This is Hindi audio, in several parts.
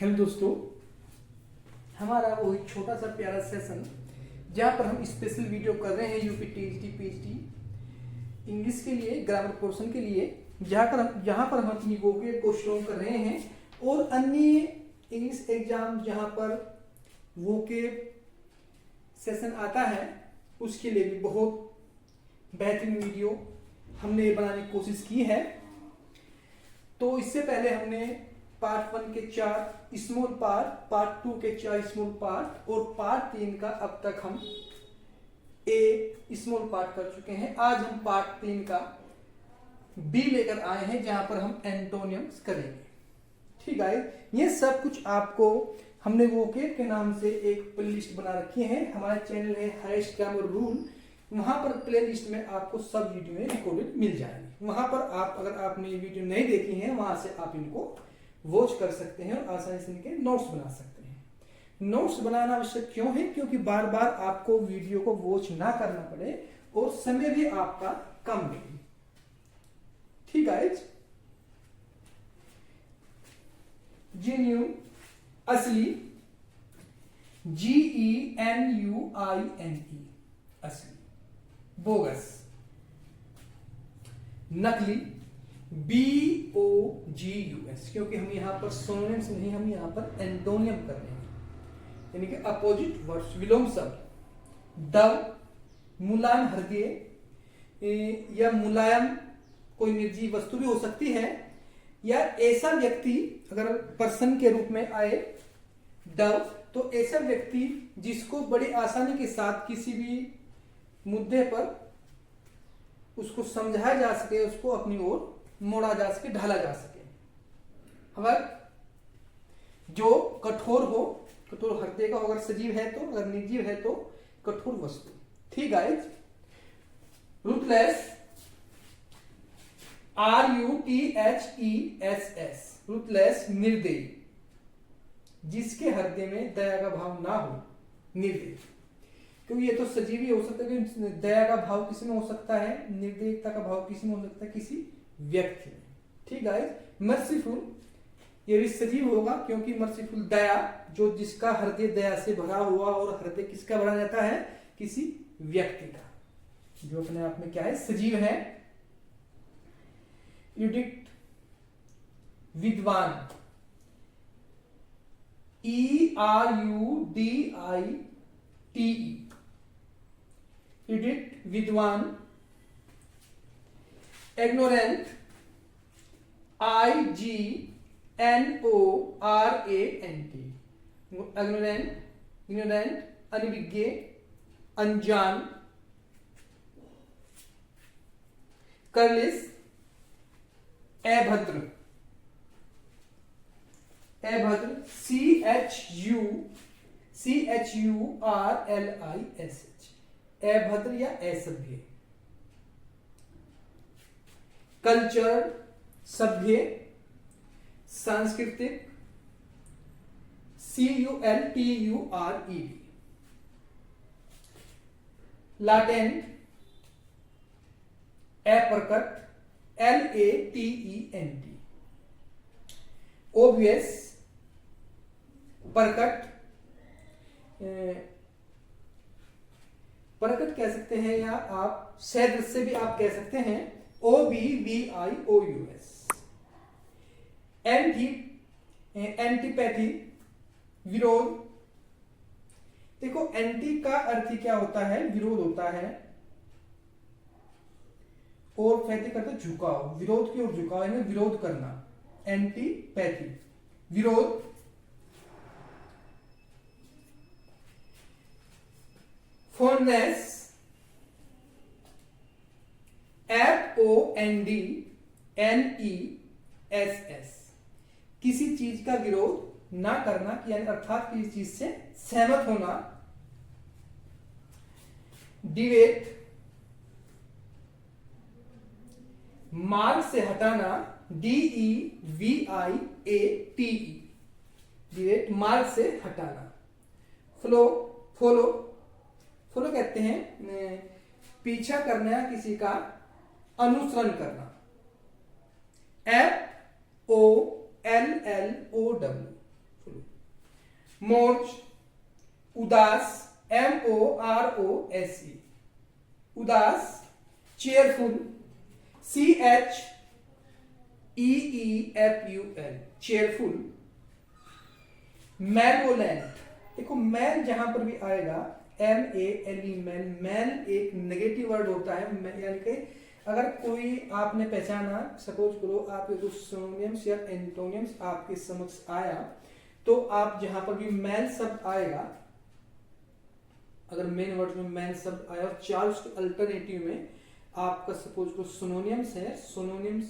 हेलो दोस्तों, हमारा वो एक छोटा सा प्यारा सेशन जहाँ पर हम स्पेशल वीडियो कर रहे हैं यूपी टीएचडी पीएचडी इंग्लिश के लिए, ग्रामर पोर्शन के लिए, जहाँ पर हम अपनी वोकेब को शो कर रहे हैं और अन्य इंग्लिश एग्जाम जहाँ पर वोकेब सेशन आता है उसके लिए भी बहुत बेहतरीन वीडियो हमने बनाने की कोशिश की है। तो इससे पहले हमने पार्ट 1 के 4 स्मॉल पार्ट, पार्ट 2 के 4 स्मॉल पार्ट और पार्ट 3 का अब तक हम स्मॉल पार्ट कर चुके हैं। आज हम पार्ट 3 का बी लेकर आए हैं जहां पर हम एंटोनियम्स करेंगे। ठीक है, ये सब कुछ आपको हमने वोकेब के नाम से एक प्लेलिस्ट बना रखी है। हमारा चैनल है हाईएस्ट ग्रामर रूल, वहां पर प्लेलिस्ट में आपको सब वीडियो रिकॉर्डेड मिल जाएंगे। वहां पर आप अगर आपने ये वीडियो नहीं देखी है वहां से आप इनको वॉच कर सकते हैं और आसानी से इनके नोट्स बना सकते हैं। नोट्स बनाना आवश्यक क्यों है? क्योंकि बार बार आपको वीडियो को वॉच ना करना पड़े और समय भी आपका कम लगे। ठीक है, जेन्युइन, असली, GENUINE, असली, बोगस, नकली, BOGUS, क्योंकि हम यहां पर सिनोनिम्स नहीं, हम यहां पर एंटोनियम कर रहे हैं, यानी कि अपोजिट वर्ड्स, विलोम शब्द। दव, मुलायम हृदय या मुलायम कोई निर्जीव वस्तु भी हो सकती है, या ऐसा व्यक्ति अगर पर्सन के रूप में आए दव, तो ऐसा व्यक्ति जिसको बड़ी आसानी के साथ किसी भी मुद्दे पर उसको समझाया जा सके, उसको अपनी ओर मोड़ा जा सके, ढाला जा सके। अगर जो कठोर हो, कठोर हृदय का, अगर सजीव है तो, अगर निर्जीव है तो कठोर वस्तु। ठीक है, रूथलेस, RUTHESS, रूथलेस, निर्दयी, जिसके हृदय में दया का भाव ना हो, निर्दयी। क्योंकि ये तो सजीव ही हो सकता है, कि दया का भाव किसी में हो सकता है, निर्दयता का भाव किसी में हो सकता है, किसी व्यक्ति में। ठीक है, मर्सीफुल, ये भी सजीव होगा, क्योंकि मर्सीफुल दया, जो जिसका हृदय दया से भरा हुआ, और हृदय किसका भरा जाता है? किसी व्यक्ति का, जो अपने आप में क्या है? सजीव है। इडिक्ट, विद्वान, ERUDITE, इडिक्ट, विद्वान। इग्नोरेंट, IGNORANT, इग्नोरेंट, अनभिज्ञ, अनजान। करलिस, अभद्र, अभद्र, CHURLISH, अभद्र या असभ्य। कल्चर, सभ्य, सांस्कृतिक, CULTURED, लाटेंट, अप्रकट, LATENT, ओबियस, प्रकट, प्रकट कह सकते हैं, या आप शायद से भी आप कह सकते हैं, OBVIOUS। एंटीपैथी, विरोध। देखो, एंटी का अर्थ क्या होता है? विरोध होता है, और पैथी करते झुकाव, विरोध की ओर झुकाव, यानी विरोध करना। एंटीपैथी, विरोध। फॉन्डनेस, FONDNESS, किसी चीज का विरोध ना करना, यानी अर्थात किसी चीज से सहमत होना। डिवेट, मार्ग से हटाना, DEVIATE, डिवेट, मार्ग से हटाना। फ्लो, फॉलो, फॉलो कहते हैं पीछा करना, किसी का अनुसरण करना। FOLLOW, मोर्च, उदास, MOROSE, उदास, चेयरफुल, CHEEFUL, चेयरफुल, मैलोलेंट, देखो मैल जहां पर भी आएगा MALE मैल, मैल एक नेगेटिव वर्ड होता है, यानी कि अगर कोई आपने पहचाना, सपोज करो आपके कुछ सिनोनिम्स या एंटोनिम्स आपके समक्ष आया, तो आप जहां पर भी मैल शब्द आएगा, अगर मेन वर्ड में मैल शब्द आया और चार उसके अल्टरनेटिव में आपका सपोज करो सिनोनिम्स है, सिनोनिम्स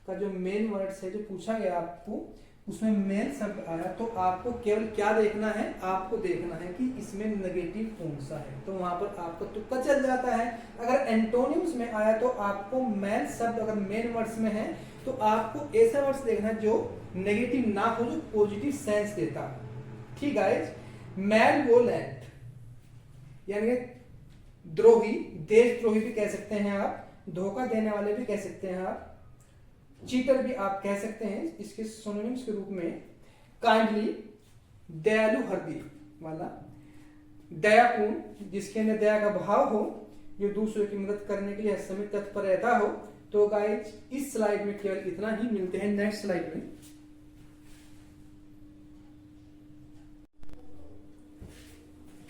का जो मेन वर्ड्स है जो पूछा गया आपको, उसमें मेन शब्द आया, तो आपको केवल क्या देखना है, आपको देखना है कि इसमें नेगेटिव कौन सा है, तो वहां पर आपका तुक्का चल जाता है। अगर एंटोनिम्स में आया तो आपको मेन शब्द अगर मेन वर्ड्स में है तो आपको ऐसा वर्ड्स देखना है जो नेगेटिव ना हो, जो पॉजिटिव सेंस देता है। ठीक गाइस, मैलवोलेंट यानी द्रोही, देशद्रोही भी कह सकते हैं आप, धोखा देने वाले भी कह सकते हैं आप, चीटर भी आप कह सकते हैं इसके सिनोनिम्स के रूप में। काइंडली, दयालु हृदय वाला, दयापूर्ण जिसके अंदर दया का भाव हो, जो दूसरों की मदद करने के लिए हर समय तत्पर रहता हो। तो गाइज इस स्लाइड में केवल इतना ही, मिलते हैं नेक्स्ट स्लाइड में।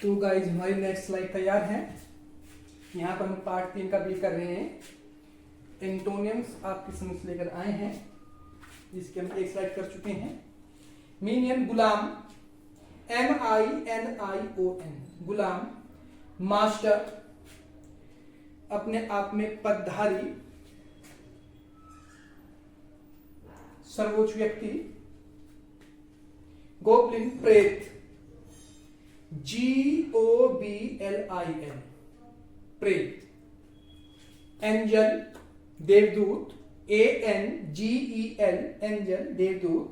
तो गाइज हमारी नेक्स्ट स्लाइड तैयार है। यहाँ पर हम पार्ट 3 का भी कर रहे हैं। एंटोनियम्स आपकी समझ लेकर आए हैं, जिसके हम एक स्लाइड कर चुके हैं। मीनियन गुलाम, MINION, गुलाम। मास्टर, अपने आप में पदधारी, सर्वोच्च व्यक्ति। गोब्लिन, प्रेत, GOBLIN, प्रेत। एंजल, देवदूत, ANGEL, एंजल, देवदूत।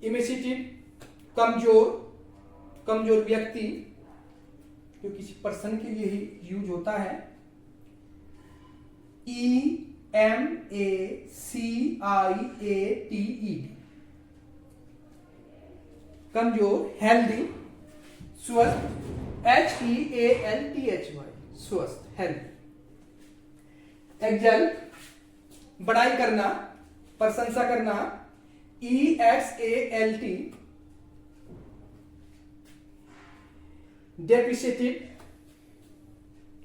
इमेसिटिव, कमजोर, कमजोर व्यक्ति, जो किसी पर्सन के लिए ही यूज होता है। EMACIATED, कमजोर। हेल्दी, स्वस्थ, HEALTHY, स्वस्थ, हेल्दी। एक्जल, बड़ाई करना, प्रशंसा करना, EXALT। डेप्रिसिएटिव,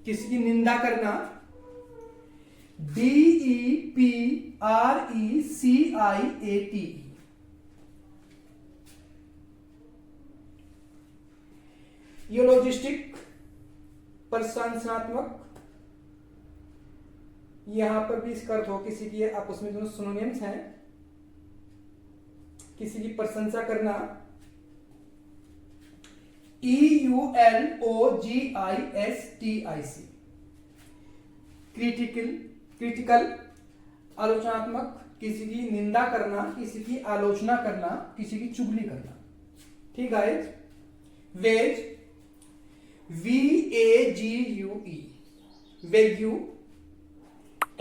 किसी की निंदा करना, DEPRECIATE। यूलोजिस्टिक, प्रशंसात्मक, यहां पर भी इसका अर्थ हो किसी की, आपस में दोनों सिनोनिम्स हैं, किसी की प्रशंसा करना। EULOGISTIC, क्रिटिकल, आलोचनात्मक, किसी की निंदा करना, किसी की आलोचना करना, किसी की चुगली करना। ठीक है। Veg, VAGUE, वेग्यू।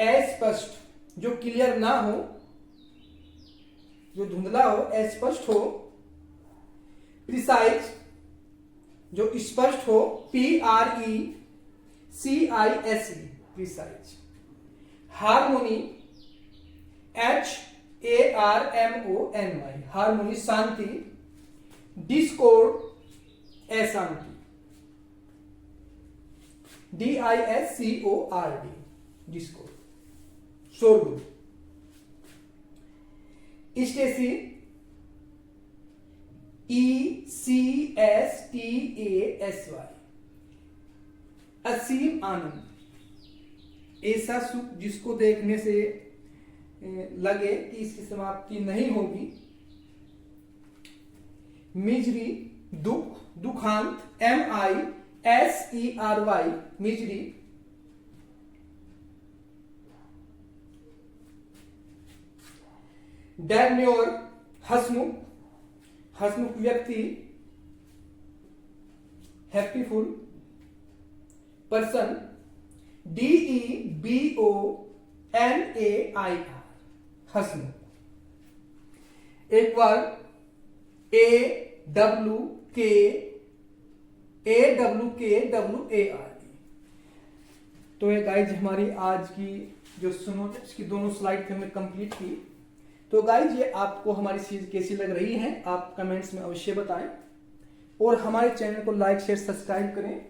अस्पष्ट, जो क्लियर ना हो, जो धुंधला हो, अस्पष्ट हो। प्रिसाइज, जो स्पष्ट हो, PRECISE, precise. Harmony, HARMONY, harmony, शांति। डिस्कॉर्ड, अशांति, DISCORD, डिस्कॉर्ड, शोरगुल। स्टेसी, ECSTASY, असीम आनंद, ऐसा सुख जिसको देखने से लगे कि इसकी समाप्ति नहीं होगी। मिजरी, दुख, दुखांत, MISERY, मिजरी। डेम्योर, हसमुख, हसमुख व्यक्ति। हैप्पीफुल पर्सन, DEBONAIR, हसमुख। हसमुख। DEBONAIR, एक बार AWKWARD। तो ये गाइज हमारी आज की जो सुनो इसकी दोनों स्लाइड हमने कंप्लीट की। तो गाइज ये आपको हमारी चीज कैसी लग रही है आप कमेंट्स में अवश्य बताएं, और हमारे चैनल को लाइक शेयर सब्सक्राइब करें,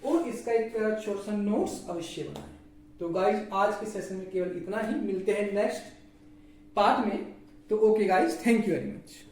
और इसका एक छोटा सा नोट्स अवश्य बनाएं। तो गाइज आज के सेशन में केवल इतना ही, मिलते हैं नेक्स्ट पार्ट में। तो okay guys, thank you very much.